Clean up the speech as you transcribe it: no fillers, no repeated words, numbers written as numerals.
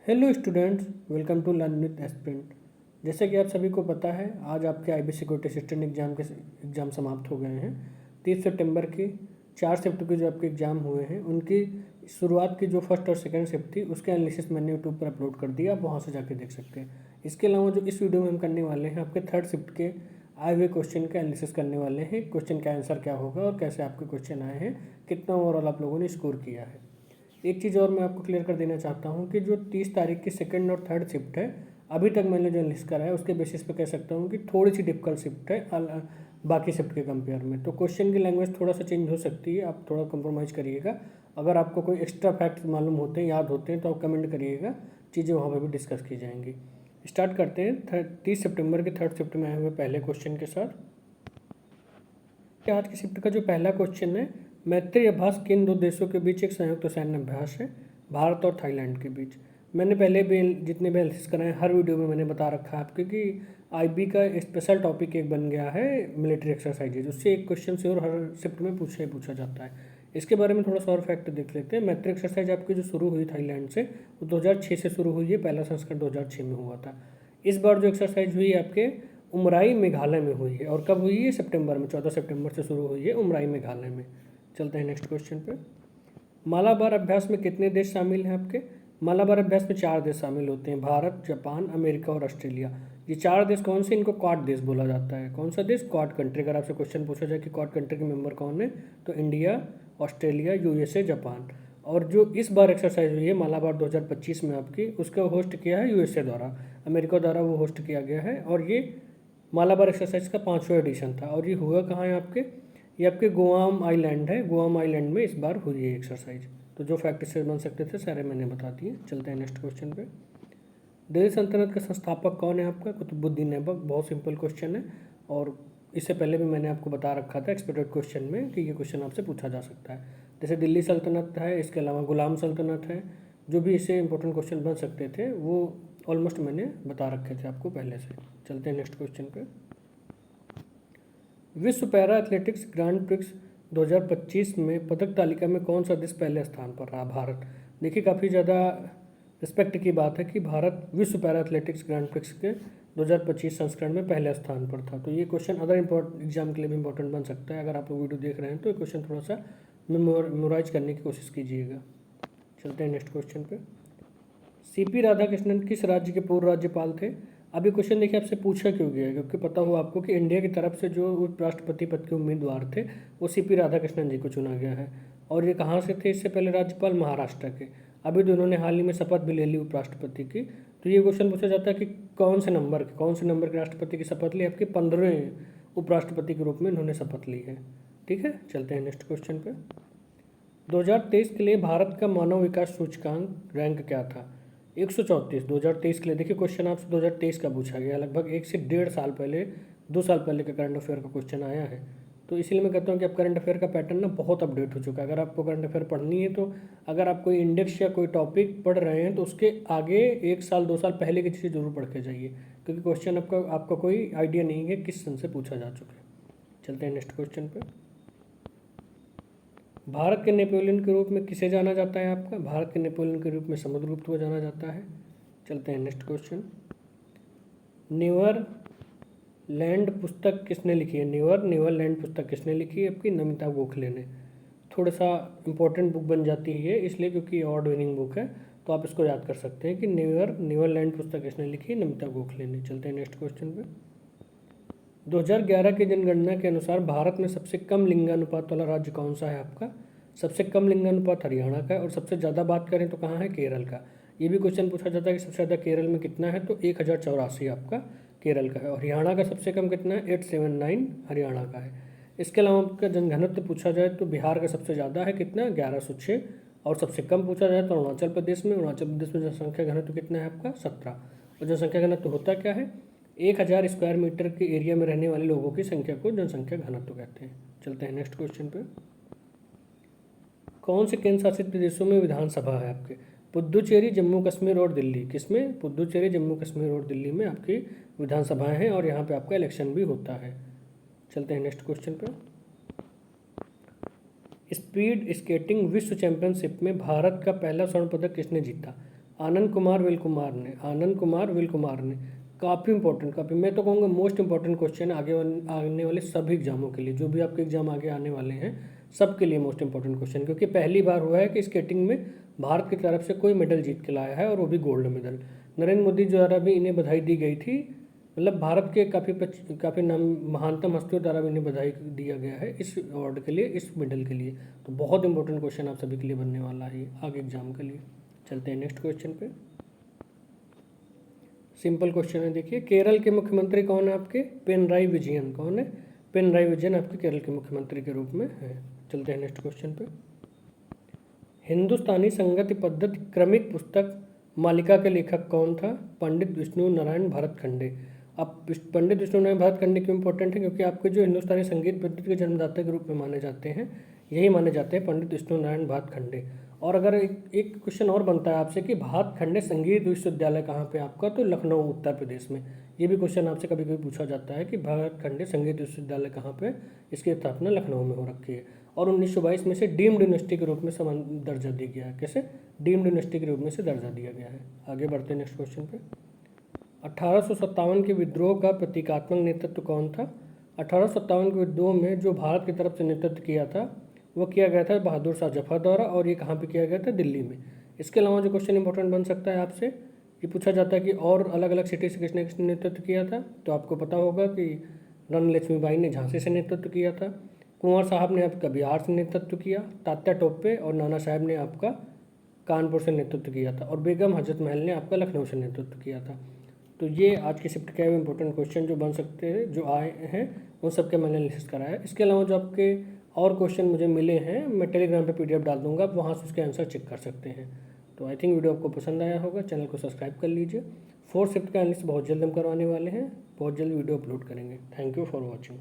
Hello students, welcome to learn with aspirant. जैसे कि आप सभी को पता है, आज आपके आईबी सिक्योरिटी असिस्टेंट एग्ज़ाम समाप्त हो गए हैं। 30 सितंबर की 4 शिफ्ट के जो आपके एग्ज़ाम हुए हैं, उनकी शुरुआत की जो फर्स्ट और सेकंड शिफ्ट थी, उसके एनालिसिस मैंने यूट्यूब पर अपलोड कर दिया। आप वहाँ से जाके देख सकते हैं। इसके अलावा जो इस वीडियो में हम करने वाले हैं, आपके थर्ड शिफ्ट के आए हुए क्वेश्चन का एनालिसिस करने वाले हैं। क्वेश्चन का आंसर क्या होगा और कैसे आपके क्वेश्चन आए हैं, कितना ओवरऑल आप लोगों ने स्कोर किया है। एक चीज़ और मैं आपको क्लियर कर देना चाहता हूँ कि जो 30 तारीख की सेकंड और थर्ड शिफ्ट है, अभी तक मैंने जो लिस्ट करा है उसके बेसिस पे कह सकता हूँ कि थोड़ी सी डिफिकल्ट शिफ्ट है बाकी शिफ्ट के कंपेयर में। तो क्वेश्चन की लैंग्वेज थोड़ा सा चेंज हो सकती है, आप थोड़ा कंप्रोमाइज़ करिएगा। अगर आपको कोई एक्स्ट्रा फैक्ट्स मालूम होते हैं, याद होते हैं, तो आप कमेंट करिएगा, चीज़ें वहाँ पर भी डिस्कस की जाएंगी। स्टार्ट करते हैं 30 सितंबर के थर्ड शिफ्ट में आए हुए पहले क्वेश्चन के साथ। आज की शिफ्ट का जो पहला क्वेश्चन है, मैत्री अभ्यास किन दो देशों के बीच एक संयुक्त सैन्य अभ्यास है? भारत और थाईलैंड के बीच। मैंने पहले भी जितने भी एनालिसिस कराए हर वीडियो में मैंने बता रखा है आपके कि आईबी का स्पेशल टॉपिक एक बन गया है मिलिट्री एक्सरसाइजेज। उससे एक क्वेश्चन से और हर शिफ्ट में पूछा जाता है। इसके बारे में थोड़ा सा और फैक्ट देख लेते हैं। मैत्री एक्सरसाइज आपकी जो शुरू हुई थाईलैंड से, वो 2006 से शुरू हुई है। पहला संस्करण 2006 में हुआ था। इस बार जो एक्सरसाइज हुई आपके उमराई मेघालय में हुई है। और कब हुई है? सितंबर में, 14 सितंबर से शुरू हुई है उमराई मेघालय में। चलते हैं नेक्स्ट क्वेश्चन पे। मालाबार अभ्यास में कितने देश शामिल हैं आपके? मालाबार अभ्यास में 4 देश शामिल होते हैं, भारत, जापान, अमेरिका और ऑस्ट्रेलिया। ये 4 देश कौन से? इनको क्वाड देश बोला जाता है। कौन सा देश? Quad country. अगर आपसे क्वेश्चन पूछा जाए कि क्वाड कंट्री के मेंबर कौन है, तो इंडिया, ऑस्ट्रेलिया, यूएसए, जापान। और जो इस बार एक्सरसाइज हुई है मालाबार 2025 में आपकी, उसका होस्ट किया है यूएसए द्वारा, अमेरिका द्वारा वो होस्ट किया गया है। और ये मालाबार एक्सरसाइज का 5वां एडिशन था। और ये हुआ कहाँ है आपके? ये आपके गुआम आइलैंड है। गुआम आइलैंड में इस बार हुई है एक्सरसाइज। तो जो फैक्ट इससे बन सकते थे सारे मैंने बता दिए। चलते हैं नेक्स्ट क्वेश्चन पे। दिल्ली सल्तनत का संस्थापक कौन है आपका? कुतुबुद्दीन ऐबक। बहुत सिंपल क्वेश्चन है और इससे पहले भी मैंने आपको बता रखा था एक्सपेक्टेड क्वेश्चन में कि ये क्वेश्चन आपसे पूछा जा सकता है। जैसे दिल्ली सल्तनत है, इसके अलावा गुलाम सल्तनत है, जो भी इससे इंपॉर्टेंट क्वेश्चन बन सकते थे वो ऑलमोस्ट मैंने बता रखे थे आपको पहले से। चलते हैं नेक्स्ट क्वेश्चन पे। विश्व पैरा एथलेटिक्स ग्रांड प्रिक्स 2025 में पदक तालिका में कौन सा देश पहले स्थान पर रहा? भारत। देखिए, काफ़ी ज़्यादा रिस्पेक्ट की बात है कि भारत विश्व पैरा एथलेटिक्स ग्रांड प्रिक्स के 2025 संस्करण में पहले स्थान पर था। तो ये क्वेश्चन अदर एग्जाम के लिए भी इंपॉर्टेंट बन सकता है। अगर आप लोग वीडियो देख रहे हैं तो ये क्वेश्चन थोड़ा सा मेमोराइज करने की कोशिश कीजिएगा। चलते हैं नेक्स्ट क्वेश्चन पे। सीपी राधाकृष्णन किस राज्य के पूर्व राज्यपाल थे? अभी क्वेश्चन देखिए आपसे पूछा क्यों गया है, क्योंकि पता हो आपको कि इंडिया की तरफ से जो उपराष्ट्रपति पद के उम्मीदवार थे वो सीपी राधाकृष्णन जी को चुना गया है। और ये कहाँ से थे इससे पहले राज्यपाल? महाराष्ट्र के। अभी तो उन्होंने हाल ही में शपथ भी ले ली उपराष्ट्रपति की। तो ये क्वेश्चन पूछा जाता है कि कौन से नंबर के राष्ट्रपति की शपथ ली? आपके 15वें उपराष्ट्रपति के रूप में इन्होंने शपथ ली है। ठीक है, चलते हैं नेक्स्ट क्वेश्चन पे। 2023 के लिए भारत का मानव विकास सूचकांक रैंक क्या था? 134 2023 के लिए। देखिए, क्वेश्चन आपसे 2023 का पूछा गया, लगभग 1 से 1.5 साल पहले, 2 साल पहले का करंट अफेयर का क्वेश्चन आया है। तो इसीलिए मैं कहता हूँ कि अब करंट अफेयर का पैटर्न ना बहुत अपडेट हो चुका है। अगर आपको करंट अफेयर पढ़नी है, तो अगर आप कोई इंडेक्स या कोई टॉपिक पढ़ रहे हैं तो उसके आगे 1 साल 2 साल पहले की चीज़ें जरूर पढ़ के जाइए, क्योंकि क्वेश्चन आपका कोई आइडिया नहीं है किस सन से पूछा जा चुका है। चलते हैं नेक्स्ट क्वेश्चन पे। भारत के नेपोलियन के रूप में किसे जाना जाता है आपका? भारत के नेपोलियन के रूप में समुद्रगुप्त को जाना जाता है। चलते हैं नेक्स्ट क्वेश्चन। नेवर लैंड पुस्तक किसने लिखी है? नेवर लैंड पुस्तक किसने लिखी है? आपकी नमिता गोखले ने। थोड़ा सा इंपॉर्टेंट बुक बन जाती है इसलिए क्योंकि अवार्ड विनिंग बुक है, तो आप इसको याद कर सकते हैं कि नेवर लैंड पुस्तक किसने लिखी है? नमिता गोखले ने। चलते हैं नेक्स्ट क्वेश्चन पे। 2011 की जनगणना के अनुसार भारत में सबसे कम लिंगानुपात वाला राज्य कौन सा है आपका? सबसे कम लिंगानुपात हरियाणा का है। और सबसे ज़्यादा बात करें तो कहाँ है? केरल का। ये भी क्वेश्चन पूछा जाता है कि सबसे ज़्यादा केरल में कितना है, तो 1084 आपका केरल का है। और हरियाणा का सबसे कम कितना है? 879 हरियाणा का है। इसके अलावा आपका जनघनत्व पूछा जाए तो बिहार का सबसे ज़्यादा है, कितना? 1106। और सबसे कम पूछा जाए तो अरुणाचल प्रदेश में जनसंख्या घनत्व कितना है आपका? 17। और जनसंख्या घनत्व होता क्या है? 1000 स्क्वायर मीटर के एरिया में रहने वाले लोगों की संख्या को जनसंख्या घनत्व कहते हैं। चलते हैं नेक्स्ट क्वेश्चन पे। कौन से केंद्र शासित प्रदेशों में विधानसभा है आपके? पुद्दुचेरी, जम्मू कश्मीर और दिल्ली। किसमें? पुद्दुचेरी, जम्मू कश्मीर और दिल्ली में आपकी विधानसभाएं हैं और यहाँ पे आपका इलेक्शन भी होता है। चलते हैं नेक्स्ट क्वेश्चन पे। स्पीड स्केटिंग विश्व चैंपियनशिप में भारत का पहला स्वर्ण पदक किसने जीता? आनंद कुमार विल कुमार ने, आनंद कुमार विल कुमार ने। काफ़ी इंपॉर्टेंट, काफ़ी, मैं तो कहूँगा मोस्ट इंपॉर्टेंट क्वेश्चन आने वाले सभी एग्जामों के लिए, जो भी आपके एग्जाम आगे आने वाले हैं सबके लिए मोस्ट इंपॉर्टेंट क्वेश्चन, क्योंकि पहली बार हुआ है कि स्केटिंग में भारत की तरफ से कोई मेडल जीत के लाया है, और वो भी गोल्ड मेडल। नरेंद्र मोदी द्वारा भी इन्हें बधाई दी गई थी, मतलब भारत के काफ़ी नाम महानतम हस्तियों द्वारा भी इन्हें बधाई दिया गया है इस अवार्ड के लिए, इस मेडल के लिए। तो बहुत इंपॉर्टेंट क्वेश्चन आप सभी के लिए बनने वाला है आगे एग्जाम के लिए। चलते हैं नेक्स्ट क्वेश्चन पे। सिंपल क्वेश्चन है, देखिए केरल के मुख्यमंत्री कौन है आपके? पिनराई विजयन। कौन है? पिनराई विजयन आपके केरल के मुख्यमंत्री के रूप में है। चलते हैं नेक्स्ट क्वेश्चन पे। हिंदुस्तानी संगीत पद्धति क्रमिक पुस्तक मालिका के लेखक कौन था? पंडित विष्णु नारायण भरतखंडे। अब पंडित विष्णु नारायण भरतखंडे क्यों इंपॉर्टेंट है? क्योंकि आपके जो हिंदुस्तानी संगीत पद्धति के जन्मदाता के रूप में माने जाते हैं, यही माने जाते हैं पंडित विष्णु नारायण भरतखंडे। और अगर एक क्वेश्चन और बनता है आपसे कि भातखंडे संगीत विश्वविद्यालय कहाँ पे आपका? तो लखनऊ उत्तर प्रदेश में। ये भी क्वेश्चन आपसे कभी कभी पूछा जाता है कि भातखंडे संगीत विश्वविद्यालय कहाँ पे? इसकी स्थापना लखनऊ में हो रखी है। और 1922 में से डीम्ड यूनिवर्सिटी के रूप में समान दर्जा दिया गया है। कैसे? डीम्ड यूनिवर्सिटी के रूप में से दर्जा दिया गया है। आगे बढ़ते हैं नेक्स्ट क्वेश्चन पे। 1857 के विद्रोह का प्रतीकात्मक नेतृत्व कौन था? 1857 के विद्रोह में जो भारत की तरफ से नेतृत्व किया था वो किया गया था बहादुर शाह जफर द्वारा, और ये कहाँ पे किया गया था? दिल्ली में। इसके अलावा जो क्वेश्चन इंपॉर्टेंट बन सकता है आपसे, ये पूछा जाता है कि और अलग अलग सिटी से किसने किसने नेतृत्व किया था? तो आपको पता होगा कि रानी लक्ष्मीबाई ने झांसी से नेतृत्व किया था, कुंवर साहब ने आपका बिहार से नेतृत्व किया, तात्या टोपे और नाना साहब ने आपका कानपुर से नेतृत्व किया था, और बेगम हजरत महल ने आपका लखनऊ से नेतृत्व किया था। तो ये आज की शिफ्ट के इंपॉर्टेंट क्वेश्चन जो बन सकते हैं, जो आए हैं, उन सबके मैंने लिस्ट कराया है। इसके अलावा जो आपके और क्वेश्चन मुझे मिले हैं, मैं टेलीग्राम पे PDF डाल दूंगा, आप वहाँ से उसके आंसर चेक कर सकते हैं। तो आई थिंक वीडियो आपको पसंद आया होगा, चैनल को सब्सक्राइब कर लीजिए। 4th शिफ्ट का एनालिसिस बहुत जल्द हम करवाने वाले हैं, बहुत जल्द वीडियो अपलोड करेंगे। Thank you for watching.